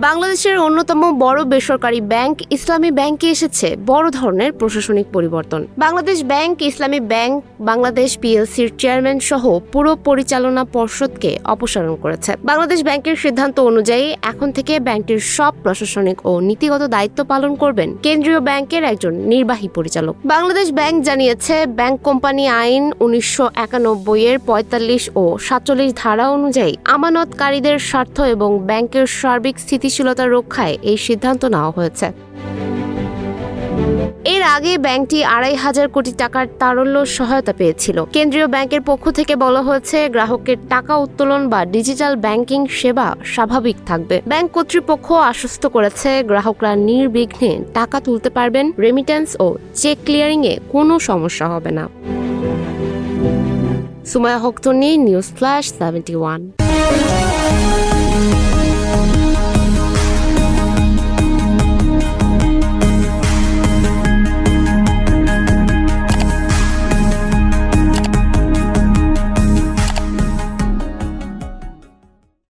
বাংলাদেশের অন্যতম বড় বেসরকারি ব্যাংক ইসলামী ব্যাংকে এসেছে বড় ধরনের প্রশাসনিক পরিবর্তন। বাংলাদেশ ব্যাংক ইসলামী ব্যাংক বাংলাদেশ পিএলসির চেয়ারম্যান সহ পুরো পরিচালনা পর্ষদকে অপসারণ করেছে। বাংলাদেশ ব্যাংকের সিদ্ধান্ত অনুযায়ী এখন থেকে ব্যাংকটির সব প্রশাসনিক ও নীতিগত দায়িত্ব পালন করবেন কেন্দ্রীয় ব্যাংকের একজন নির্বাহী পরিচালক। বাংলাদেশ ব্যাংক জানিয়েছে, ব্যাংক কোম্পানি আইন 1991 এর 45 ও 47 ধারা অনুযায়ী আমানতকারীদের স্বার্থ এবং ব্যাংকের সার্বিক স্থিতিশীলতা রক্ষায় এই সিদ্ধান্ত নেওয়া হয়েছে। এর আগে ব্যাংকটি 2,500 কোটি টাকার তারল্য সহায়তা পেয়েছিল। কেন্দ্রীয় ব্যাংকের পক্ষ থেকে বলা হয়েছে, গ্রাহকের টাকা উত্তোলন বা ডিজিটাল ব্যাংকিং সেবা স্বাভাবিক থাকবে। ব্যাংক কর্তৃপক্ষ আশ্বস্ত করেছে, গ্রাহকরা নির্বিঘ্নে টাকা তুলতে পারবেন। রেমিটেন্স ও চেক ক্লিয়ারিং এ কোনো সমস্যা হবে না। সুমাইয়া হক তন্নি, নিউজ ফ্ল্যাশ 71।